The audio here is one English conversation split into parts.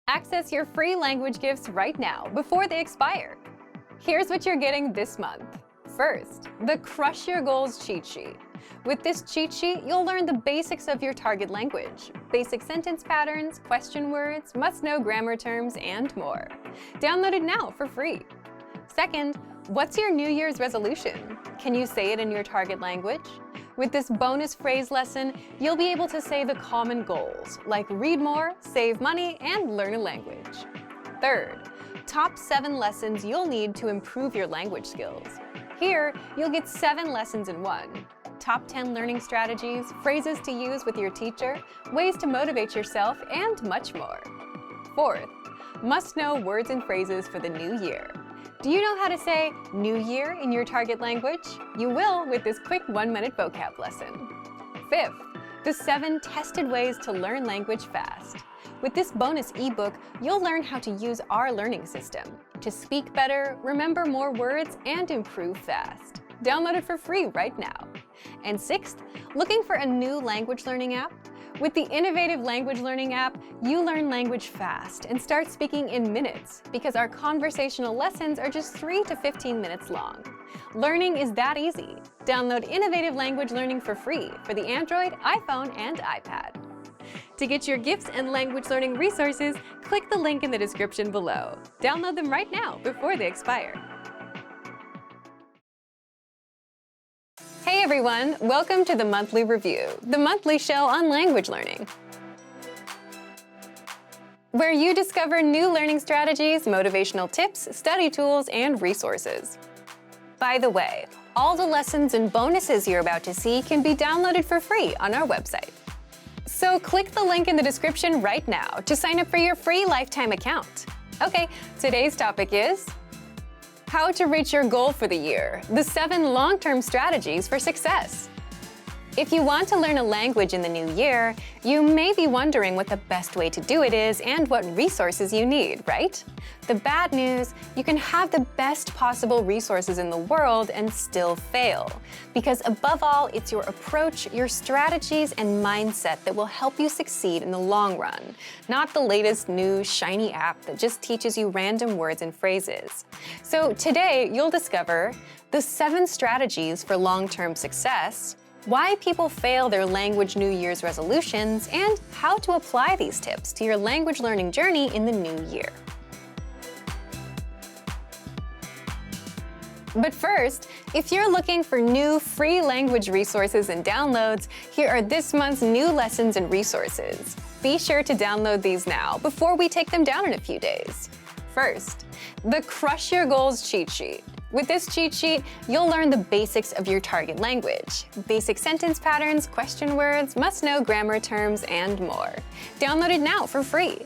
Access your free language gifts right now before they expire. Here's what you're getting this month. First, the Crush Your Goals cheat sheet. With this cheat sheet, you'll learn the basics of your target language, basic sentence patterns, question words, must-know grammar terms, and more. Download it now for free. Second, what's your New Year's resolution? Can you say it in your target language? With this bonus phrase lesson, you'll be able to say the common goals, like read more, save money, and learn a language. Third, top 7 lessons you'll need to improve your language skills. Here, you'll get 7 lessons in one. Top 10 learning strategies, phrases to use with your teacher, ways to motivate yourself, and much more. Fourth, must-know words and phrases for the new year. Do you know how to say New Year in your target language? You will with this quick 1-minute vocab lesson. Fifth, the 7 tested ways to learn language fast. With this bonus ebook, you'll learn how to use our learning system to speak better, remember more words, and improve fast. Download it for free right now. And sixth, looking for a new language learning app? With the innovative language learning app, you learn language fast and start speaking in minutes because our conversational lessons are just 3 to 15 minutes long. Learning is that easy. Download innovative language learning for free for the Android, iPhone, and iPad. To get your gifts and language learning resources, click the link in the description below. Download them right now before they expire. Hey everyone, welcome to the Monthly Review, the monthly show on language learning, where you discover new learning strategies, motivational tips, study tools, and resources. By the way, all the lessons and bonuses you're about to see can be downloaded for free on our website. So click the link in the description right now to sign up for your free lifetime account. Okay, today's topic is how to reach your goal for the year, the 7 long-term strategies for success. If you want to learn a language in the new year, you may be wondering what the best way to do it is and what resources you need, right? The bad news, you can have the best possible resources in the world and still fail. Because above all, it's your approach, your strategies, and mindset that will help you succeed in the long run, not the latest new shiny app that just teaches you random words and phrases. So today, you'll discover the 7 strategies for long-term success, why people fail their language New Year's resolutions, and how to apply these tips to your language learning journey in the new year. But first, if you're looking for new free language resources and downloads, here are this month's new lessons and resources. Be sure to download these now before we take them down in a few days. First, the Crush Your Goals cheat sheet. With this cheat sheet, you'll learn the basics of your target language, basic sentence patterns, question words, must-know grammar terms, and more. Download it now for free.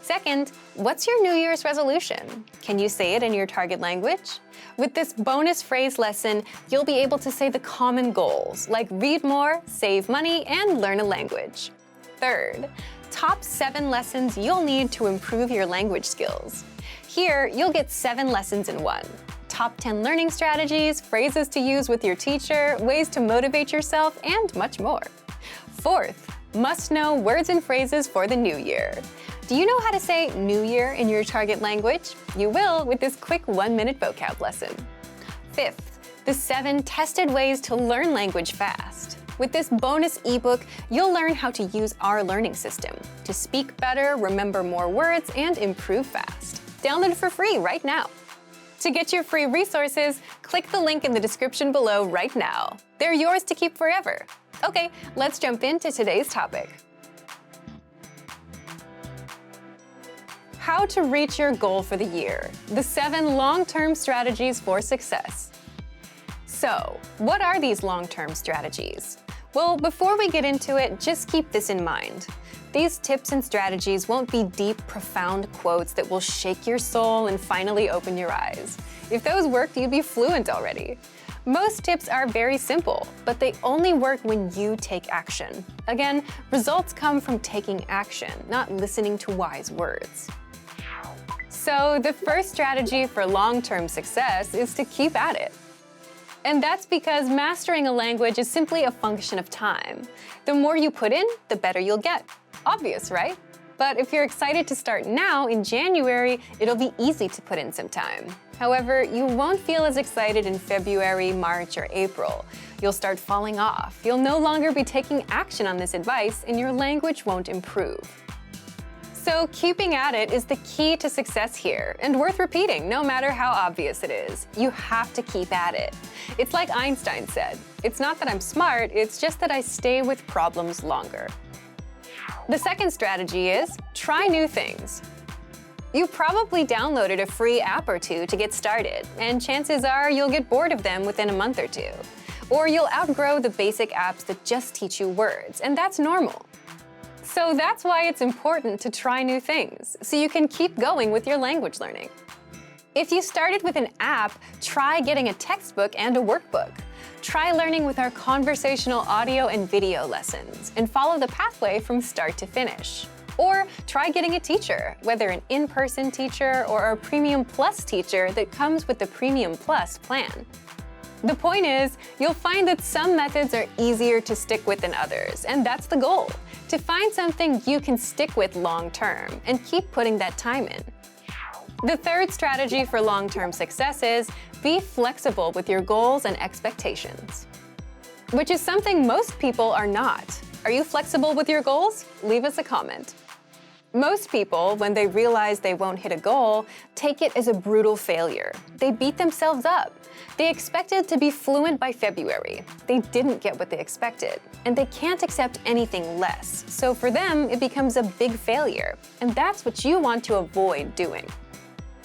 Second, what's your New Year's resolution? Can you say it in your target language? With this bonus phrase lesson, you'll be able to say the common goals, like read more, save money, and learn a language. Third, top 7 lessons you'll need to improve your language skills. Here, you'll get 7 lessons in one. Top 10 learning strategies, phrases to use with your teacher, ways to motivate yourself, and much more. Fourth, must-know words and phrases for the new year. Do you know how to say New Year in your target language? You will with this quick 1-minute vocab lesson. Fifth, the 7 tested ways to learn language fast. With this bonus ebook, you'll learn how to use our learning system to speak better, remember more words, and improve fast. Download it for free right now. To get your free resources, click the link in the description below right now. They're yours to keep forever. Okay, let's jump into today's topic. How to reach your goal for the year, the 7 long-term strategies for success. So, what are these long-term strategies? Well, before we get into it, just keep this in mind. These tips and strategies won't be deep, profound quotes that will shake your soul and finally open your eyes. If those worked, you'd be fluent already. Most tips are very simple, but they only work when you take action. Again, results come from taking action, not listening to wise words. So the first strategy for long-term success is to keep at it. And that's because mastering a language is simply a function of time. The more you put in, the better you'll get. Obvious, right? But if you're excited to start now in January, it'll be easy to put in some time. However, you won't feel as excited in February, March, or April. You'll start falling off. You'll no longer be taking action on this advice, and your language won't improve. So keeping at it is the key to success here, and worth repeating no matter how obvious it is. You have to keep at it. It's like Einstein said, "It's not that I'm smart, it's just that I stay with problems longer." The second strategy is try new things. You probably downloaded a free app or two to get started, and chances are you'll get bored of them within a month or two. Or you'll outgrow the basic apps that just teach you words, and that's normal. So that's why it's important to try new things, so you can keep going with your language learning. If you started with an app, try getting a textbook and a workbook. Try learning with our conversational audio and video lessons, and follow the pathway from start to finish. Or try getting a teacher, whether an in-person teacher or a Premium Plus teacher that comes with the Premium Plus plan. The point is, you'll find that some methods are easier to stick with than others, and that's the goal, to find something you can stick with long-term and keep putting that time in. The third strategy for long-term success is be flexible with your goals and expectations, which is something most people are not. Are you flexible with your goals? Leave us a comment. Most people, when they realize they won't hit a goal, take it as a brutal failure. They beat themselves up. They expected to be fluent by February. They didn't get what they expected, and they can't accept anything less. So for them, it becomes a big failure, and that's what you want to avoid doing.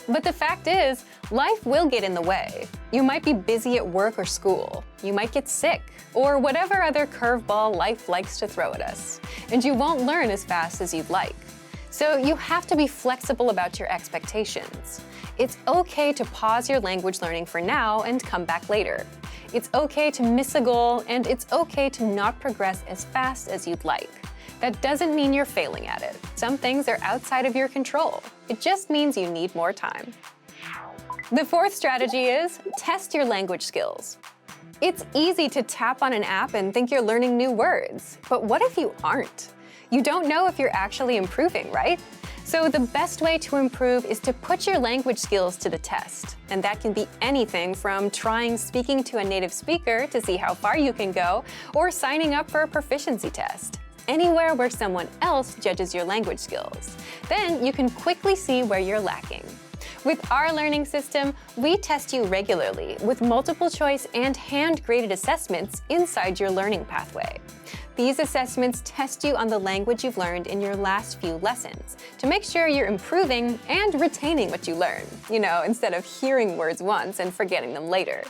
But the fact is, life will get in the way. You might be busy at work or school. You might get sick, or whatever other curveball life likes to throw at us, and you won't learn as fast as you'd like. So you have to be flexible about your expectations. It's okay to pause your language learning for now and come back later. It's okay to miss a goal, and it's okay to not progress as fast as you'd like. That doesn't mean you're failing at it. Some things are outside of your control. It just means you need more time. The fourth strategy is test your language skills. It's easy to tap on an app and think you're learning new words, but what if you aren't? You don't know if you're actually improving, right? So the best way to improve is to put your language skills to the test. And that can be anything from trying speaking to a native speaker to see how far you can go, or signing up for a proficiency test. Anywhere where someone else judges your language skills. Then you can quickly see where you're lacking. With our learning system, we test you regularly with multiple choice and hand-graded assessments inside your learning pathway. These assessments test you on the language you've learned in your last few lessons to make sure you're improving and retaining what you learn, instead of hearing words once and forgetting them later.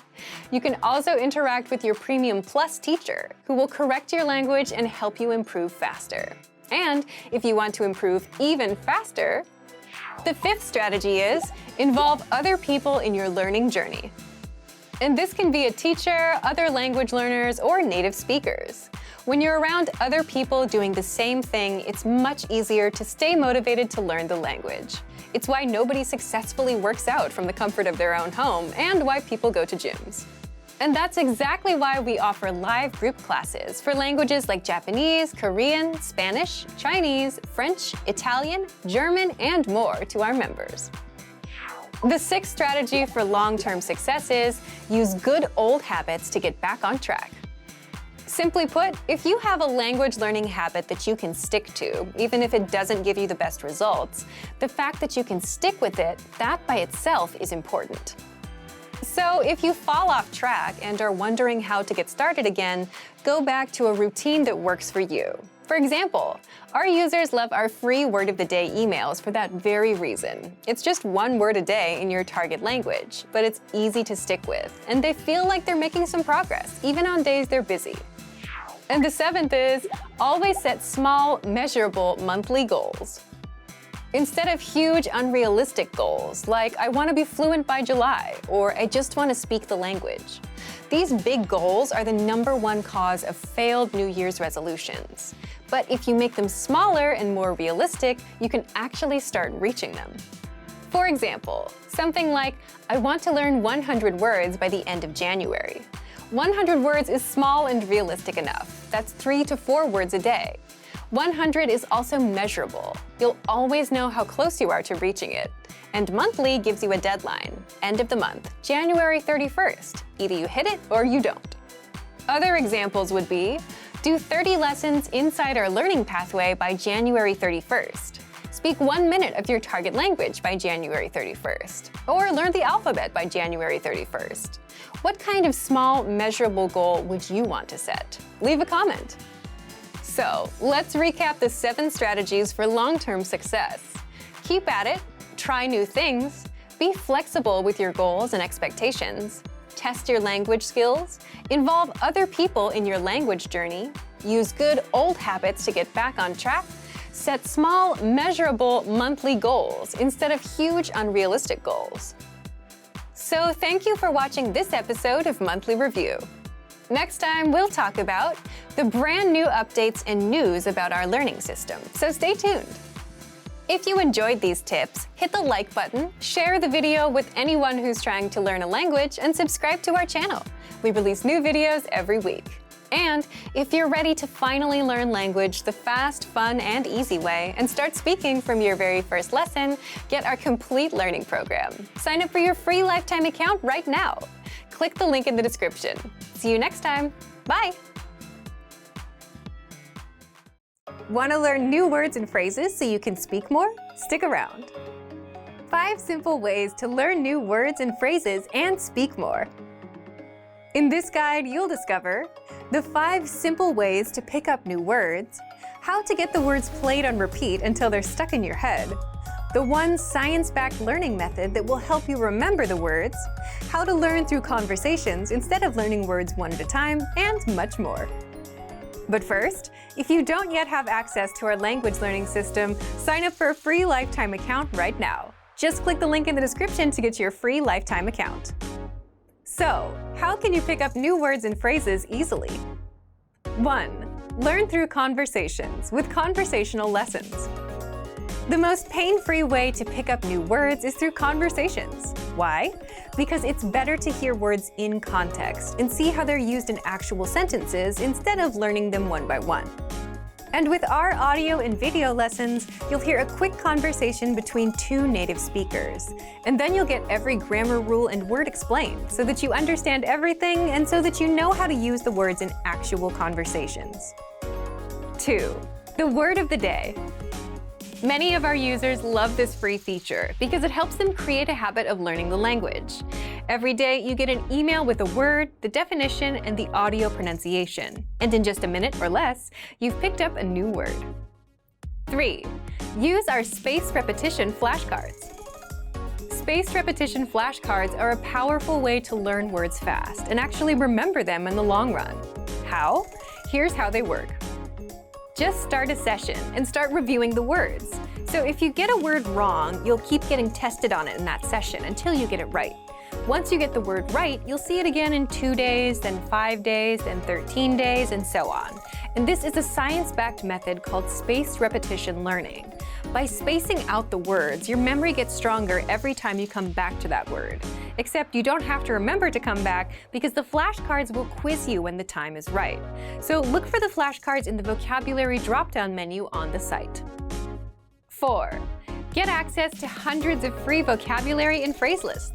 You can also interact with your Premium Plus teacher, who will correct your language and help you improve faster. And if you want to improve even faster, the fifth strategy is involve other people in your learning journey. And this can be a teacher, other language learners, or native speakers. When you're around other people doing the same thing, it's much easier to stay motivated to learn the language. It's why nobody successfully works out from the comfort of their own home, and why people go to gyms. And that's exactly why we offer live group classes for languages like Japanese, Korean, Spanish, Chinese, French, Italian, German, and more to our members. The sixth strategy for long-term success is use good old habits to get back on track. Simply put, if you have a language learning habit that you can stick to, even if it doesn't give you the best results, the fact that you can stick with it, that by itself is important. So if you fall off track and are wondering how to get started again, go back to a routine that works for you. For example, our users love our free Word of the Day emails for that very reason. It's just one word a day in your target language, but it's easy to stick with, and they feel like they're making some progress, even on days they're busy. And the seventh is always set small, measurable monthly goals. Instead of huge, unrealistic goals, like I want to be fluent by July, or I just want to speak the language. These big goals are the #1 cause of failed New Year's resolutions. But if you make them smaller and more realistic, you can actually start reaching them. For example, something like, I want to learn 100 words by the end of January. 100 words is small and realistic enough. That's 3 to 4 words a day. 100 is also measurable. You'll always know how close you are to reaching it. And monthly gives you a deadline, end of the month, January 31st. Either you hit it or you don't. Other examples would be, do 30 lessons inside our learning pathway by January 31st. Speak 1 minute of your target language by January 31st. Or learn the alphabet by January 31st. What kind of small, measurable goal would you want to set? Leave a comment. So, let's recap the 7 strategies for long-term success. Keep at it, try new things, be flexible with your goals and expectations, test your language skills, involve other people in your language journey, use good old habits to get back on track, set small, measurable monthly goals instead of huge, unrealistic goals. So thank you for watching this episode of Monthly Review. Next time, we'll talk about the brand new updates and news about our learning system, so stay tuned. If you enjoyed these tips, hit the like button, share the video with anyone who's trying to learn a language, and subscribe to our channel. We release new videos every week. And if you're ready to finally learn language the fast, fun, and easy way and start speaking from your very first lesson, get our complete learning program. Sign up for your free lifetime account right now. Click the link in the description. See you next time. Bye! Want to learn new words and phrases so you can speak more? Stick around. 5 simple ways to learn new words and phrases and speak more. In this guide, you'll discover the 5 simple ways to pick up new words, how to get the words played on repeat until they're stuck in your head, the 1 science-backed learning method that will help you remember the words, how to learn through conversations instead of learning words one at a time, and much more. But first, if you don't yet have access to our language learning system, sign up for a free lifetime account right now. Just click the link in the description to get your free lifetime account. So, how can you pick up new words and phrases easily? 1. Learn through conversations with conversational lessons. The most pain-free way to pick up new words is through conversations. Why? Because it's better to hear words in context and see how they're used in actual sentences instead of learning them one by one. And with our audio and video lessons, you'll hear a quick conversation between 2 native speakers. And then you'll get every grammar rule and word explained so that you understand everything and so that you know how to use the words in actual conversations. 2. The word of the day. Many of our users love this free feature because it helps them create a habit of learning the language. Every day, you get an email with a word, the definition, and the audio pronunciation. And in just a minute or less, you've picked up a new word. 3. Use our spaced repetition flashcards. Spaced repetition flashcards are a powerful way to learn words fast and actually remember them in the long run. How? Here's how they work. Just start a session and start reviewing the words. So if you get a word wrong, you'll keep getting tested on it in that session until you get it right. Once you get the word right, you'll see it again in 2 days, then 5 days, then 13 days, and so on. And this is a science-backed method called spaced repetition learning. By spacing out the words, your memory gets stronger every time you come back to that word. Except you don't have to remember to come back because the flashcards will quiz you when the time is right. So look for the flashcards in the vocabulary drop-down menu on the site. 4. Get access to hundreds of free vocabulary and phrase lists.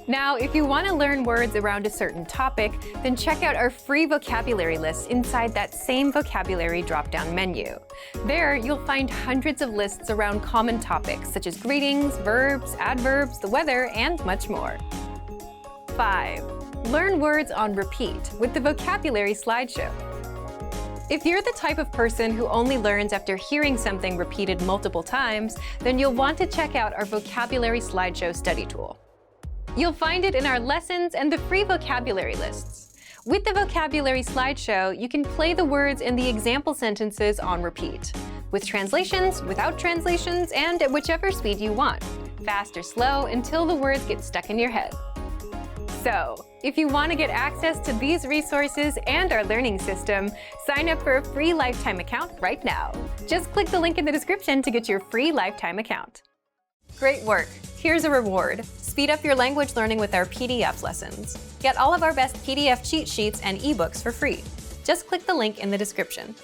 Now, if you want to learn words around a certain topic, then check out our free vocabulary lists inside that same vocabulary drop-down menu. There, you'll find hundreds of lists around common topics such as greetings, verbs, adverbs, the weather, and much more. 5. Learn words on repeat with the vocabulary slideshow. If you're the type of person who only learns after hearing something repeated multiple times, then you'll want to check out our vocabulary slideshow study tool. You'll find it in our lessons and the free vocabulary lists. With the vocabulary slideshow, you can play the words and the example sentences on repeat, with translations, without translations, and at whichever speed you want, fast or slow, until the words get stuck in your head. So, if you want to get access to these resources and our learning system, sign up for a free lifetime account right now. Just click the link in the description to get your free lifetime account. Great work! Here's a reward. Speed up your language learning with our PDF lessons. Get all of our best PDF cheat sheets and ebooks for free. Just click the link in the description.